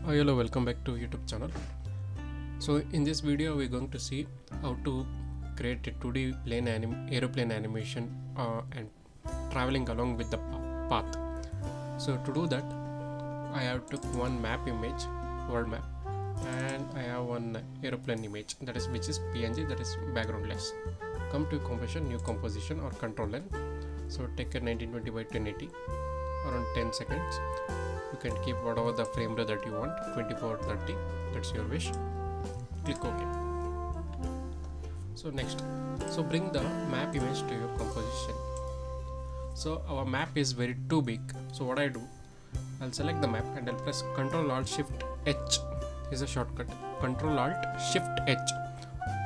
Hello, welcome back to YouTube channel. So in this video we're going to see how to create a 2D aeroplane animation and traveling along with the path. So to do that I have took one map image, world map, and I have one aeroplane image which is PNG, that is backgroundless. Come to composition, new composition or control N. So take a 1920 by 1080 around 10 seconds. You can keep whatever the frame rate that you want, 24 30, that's your wish. Click OK. So next, bring the map image to your composition. So our map is very too big, so what I do, I'll select the map and I'll press Ctrl Alt Shift H is a shortcut. Ctrl Alt Shift H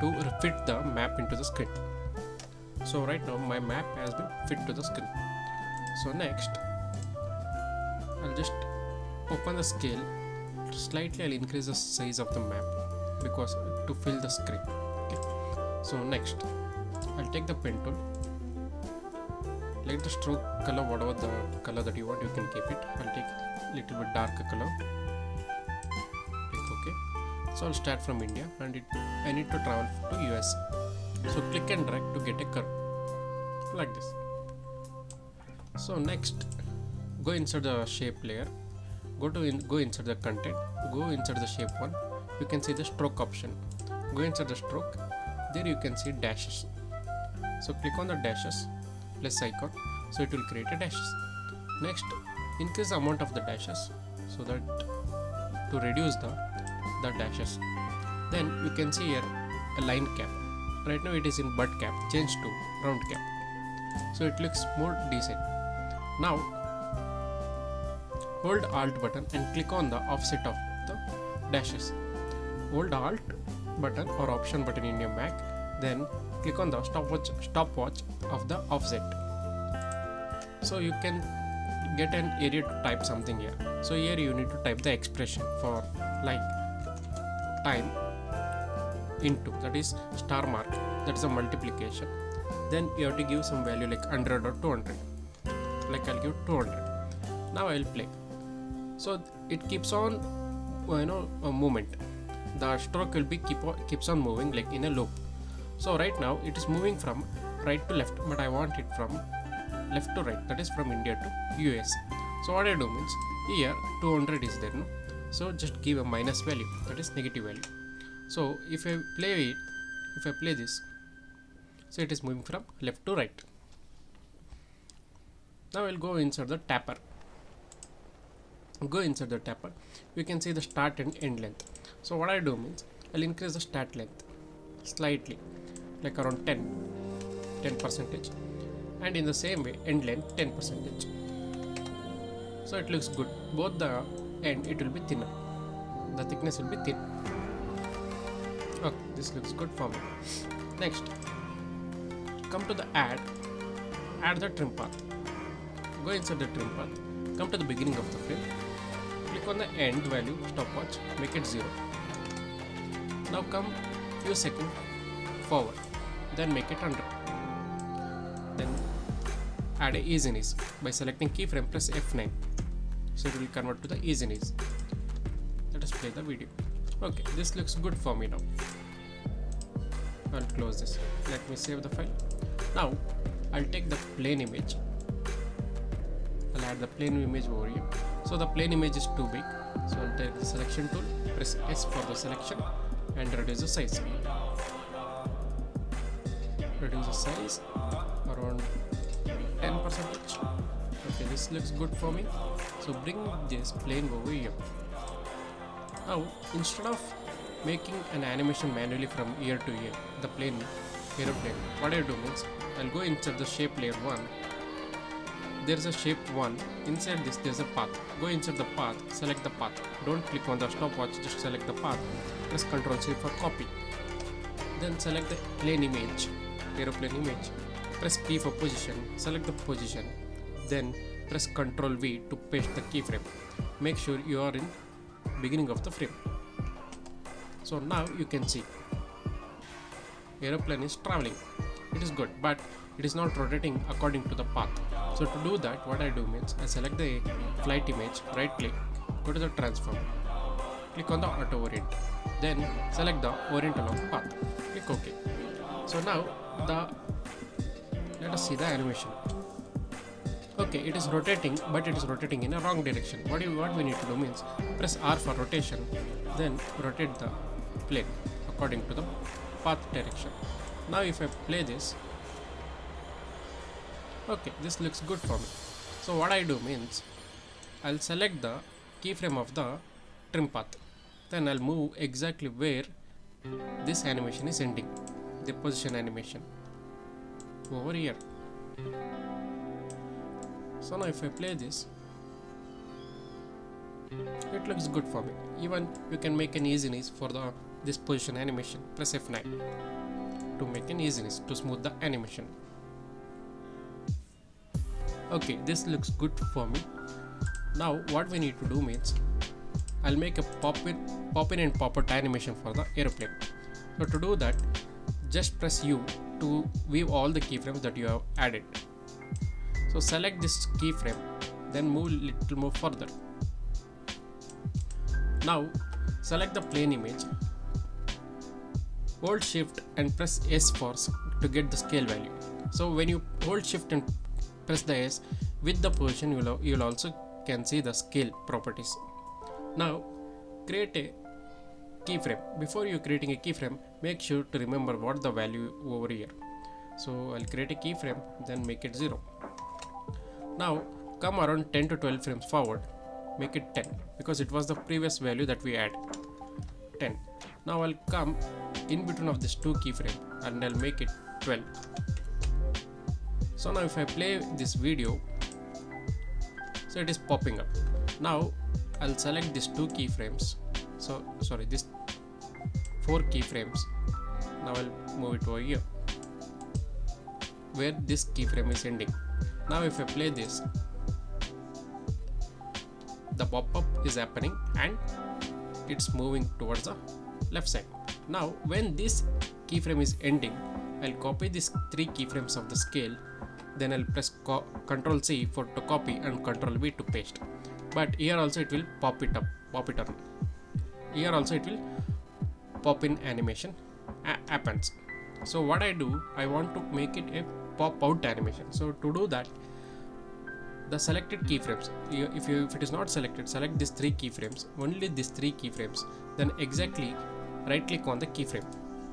to fit the map into the screen. So right now my map has been fit to the screen. So next I'll just open the scale slightly. I'll increase the size of the map because to fill the screen. Okay. So next I'll take the pen tool, let the stroke color whatever the color that you want, you can keep it. I'll take a little bit darker color. Click OK. So I'll start from India and I need to travel to US. So click and drag to get a curve like this. So next go inside the shape layer, go inside the content, go inside the shape one. You can see the stroke option. Go inside the stroke, there you can see dashes. So click on the dashes plus icon, so it will create a dashes. Next increase the amount of the dashes so that to reduce the dashes. Then you can see here a line cap. Right now it is in bud cap, change to round cap, so it looks more decent. Now hold Alt button and click on the offset of the dashes. Hold Alt button or Option button in your Mac, then click on the stopwatch of the offset. So you can get an area to type something here. So here you need to type the expression for like time into, that is star mark, that is a multiplication. Then you have to give some value like 100 or 200. Like I'll give 200. Now I'll play. So it keeps on a movement. The stroke will be keeps on moving like in a loop. So right now it is moving from right to left, but I want it from left to right, that is from India to US. So what I do means here 200 is there, no? So just give a minus value, that is negative value. So if I play this, so it is moving from left to right. Now I'll go inside the tapper. Go inside the tapper, you can see the start and end length. So what I do means I'll increase the start length slightly, like around 10%, and in the same way end length 10%. So it looks good. Both the end it will be thinner, the thickness will be thin. Okay, this looks good for me. Next come to the add the trim path. Go inside the trim path, come to the beginning of the frame, click on the end value, stopwatch, make it 0. Now come few seconds forward, then make it 100. Then add a ease and ease by selecting keyframe, press F9. So it will convert to the ease and ease. Let us play the video. Okay, this looks good for me now. I'll close this. Let me save the file. Now I'll take the plane image. I'll add the plane image over here. So the plane image is too big, so I'll take the selection tool, press S for the selection and reduce the size. Reduce the size around 10%. Okay, this looks good for me. So bring this plane over here. Now instead of making an animation manually from ear to ear, the aeroplane, what I do means I'll go inside the shape layer 1. There's a shape 1, inside this there's a path. Go inside the path, select the path, don't click on the stopwatch, just select the path, press Ctrl C for copy. Then select the plane image, aeroplane image, press P for position, select the position, then press Ctrl V to paste the keyframe. Make sure you are in beginning of the frame. So now you can see aeroplane is traveling. It is good, but it is not rotating according to the path. So to do that, what I do means I select the flight image, right click, go to the transform, click on the auto orient, then select the orient along path, click OK. So now let us see the animation. Okay, it is rotating, but it is rotating in a wrong direction. What we need to do means press R for rotation, then rotate the plane according to the path direction. Now if I play this, okay, this looks good for me. So what I do means I'll select the keyframe of the trim path, then I'll move exactly where this animation is ending, the position animation, over here. So now if I play this, it looks good for me. Even you can make an easiness for this position animation. Press F9 to make an easiness to smooth the animation. Okay, this looks good for me. Now what we need to do means I'll make a pop in and pop out animation for the aeroplane. So to do that, just press U to view all the keyframes that you have added. So select this keyframe, then move little more further. Now select the plane image, hold shift and press S to get the scale value. So when you hold shift and press the S with the position, you will also can see the scale properties. Now create a keyframe. Before you creating a keyframe, make sure to remember what the value over here. So I'll create a keyframe, then make it 0. Now come around 10 to 12 frames forward, make it 10 because it was the previous value that we add, 10. Now I'll come in between of this two keyframe and I'll make it 12. So now if I play this video, so it is popping up. Now I'll select these two keyframes, this 4 keyframes. Now I'll move it over here where this keyframe is ending. Now if I play this, the pop-up is happening and it's moving towards the left side. Now when this keyframe is ending, I'll copy these 3 keyframes of the scale, then I'll press Ctrl C to copy and Ctrl V to paste. But here also it will pop it on. Here also it will pop in animation happens. So what I do, I want to make it a pop out animation. So to do that, the selected keyframes, if it is not selected, select these 3 keyframes, only these 3 keyframes, then exactly right click on the keyframe.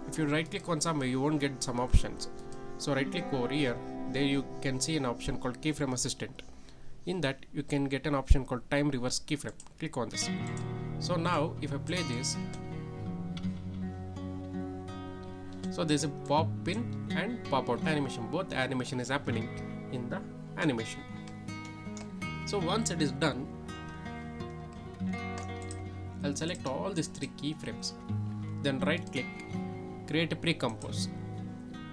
If you right click on some, you won't get some options. So right click over here, there you can see an option called keyframe assistant. In that you can get an option called time reverse keyframe. Click on this. So now if I play this, so there's a pop in and pop out animation. Both animation is happening in the animation. So once it is done, I'll select all these 3 keyframes, then right click, create a pre-compose.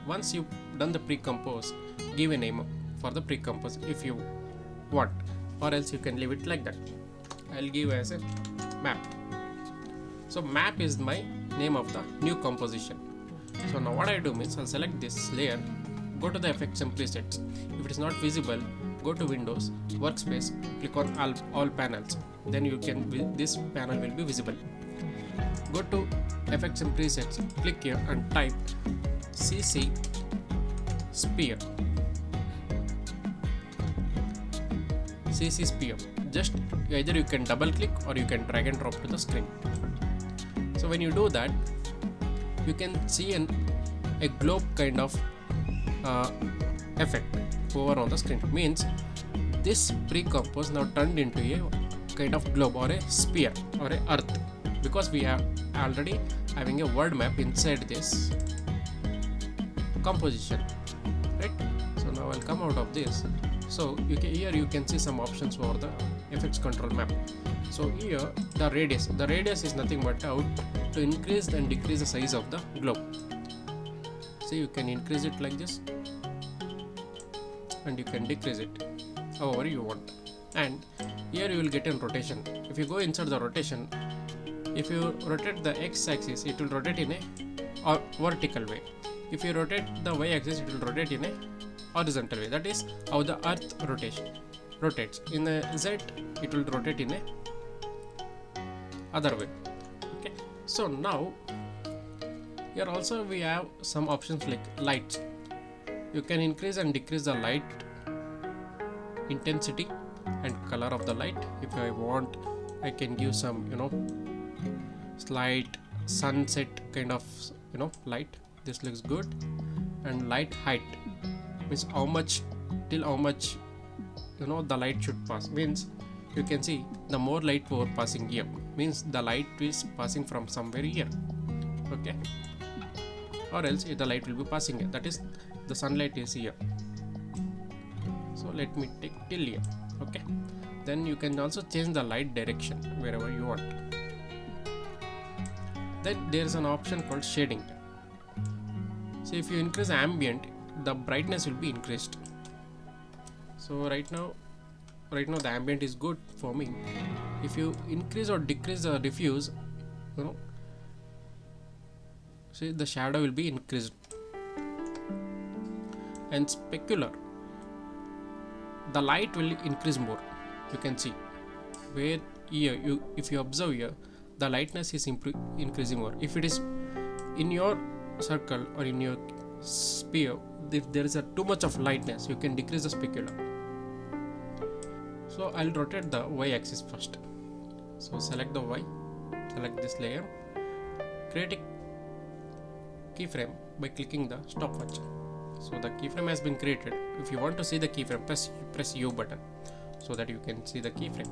Once you've done the pre-compose, give a name for the pre-compose if you want, or else you can leave it like that. I'll give as a map. So map is my name of the new composition. So now what I do means I'll select this layer, go to the effects and presets. If it is not visible, go to Windows, Workspace, click on all panels. Then this panel will be visible. Go to effects and presets, click here and type CC sphere. CC sphere. Just either you can double click or you can drag and drop to the screen. So when you do that, you can see a globe kind of effect over on the screen. Means this pre-compose now turned into a kind of globe or a sphere or a earth, because we are already having a word map inside this composition, right? So now I'll come out of this. So here you can see some options for the effects control map. So here the radius is nothing but out to increase and decrease the size of the globe. So you can increase it like this and you can decrease it however you want. And here you will get in rotation. If you go inside the rotation, if you rotate the x-axis, it will rotate in a vertical way. If you rotate the y-axis, it will rotate in a horizontal way. That is how the earth rotates. In the z, it will rotate in a other way. So now here also we have some options like lights. You can increase and decrease the light intensity and color of the light. If I want, I can give some slight sunset kind of light. This looks good. And light height means how much till how much the light should pass. Means you can see the more light over passing here means the light is passing from somewhere here, okay, or else the light will be passing here, that is the sunlight is here. So let me take till here, okay. Then you can also change the light direction wherever you want. Then there is an option called shading. So if you increase ambient, the brightness will be increased. So right now the ambient is good for me. If you increase or decrease the diffuse, see the shadow will be increased. And specular, the light will increase more. You can see where here if you observe here, the lightness is increasing more. If it is in your circle or in your sphere, if there is too much of lightness, you can decrease the specular. So I'll rotate the Y axis first. So select the Y, select this layer, create a keyframe by clicking the stopwatch. So the keyframe has been created. If you want to see the keyframe, press U button so that you can see the keyframe.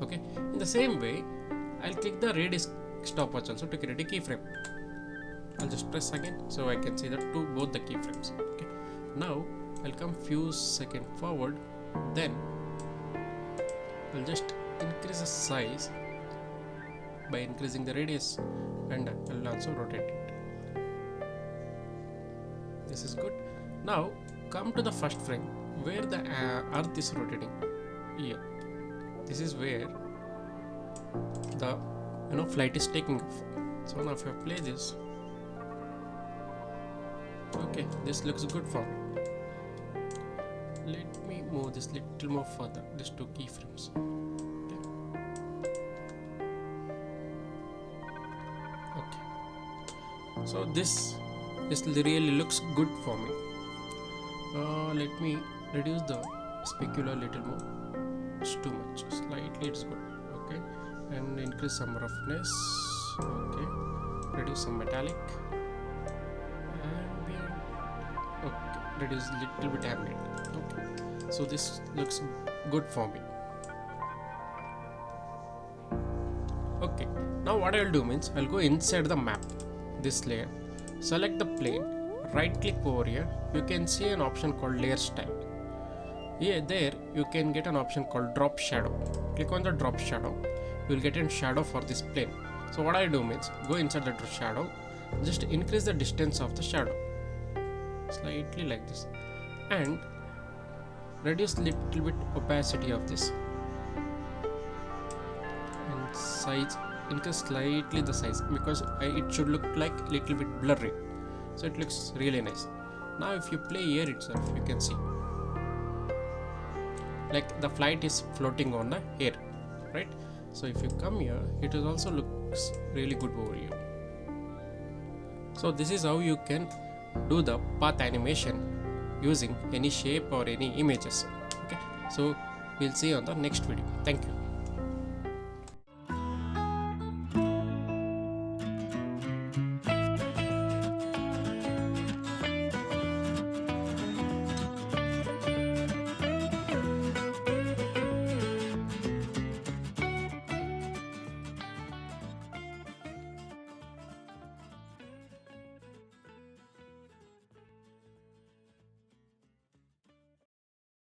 Okay. In the same way, I'll click the radius stopwatch also to create a keyframe. I'll just press again so I can see both the keyframes. Okay. Now I'll come few seconds forward. Then I'll just increase the size by increasing the radius, and I'll also rotate it. This is good. Now come to the first frame where the earth is rotating. Here, this is where the flight is taking off. So now if I play this, okay, this looks good for me. Let me move this little more further, these two keyframes. Okay. So this really looks good for me. Let me reduce the specular a little more. It's too much. Slightly it's good. Okay. And increase some roughness. Okay. Reduce some metallic. Ambient. Okay. Reduce little bit ambient. Okay. So this looks good for me. Okay. Now what I'll do means I'll go inside the map. This layer. Select the plane. Right click over here, you can see an option called layer style. There you can get an option called drop shadow. Click on the drop shadow, you will get a shadow for this plane. So what I do means go inside the shadow, just increase the distance of the shadow slightly like this, and reduce little bit opacity of this, and size increase slightly the size because it should look like little bit blurry. So it looks really nice. Now if you play here itself, you can see like the flight is floating on the air, right? So if you come here, it also looks really good over here. So this is how you can do the path animation using any shape or any images. Okay, so we'll see you on the next video. Thank you.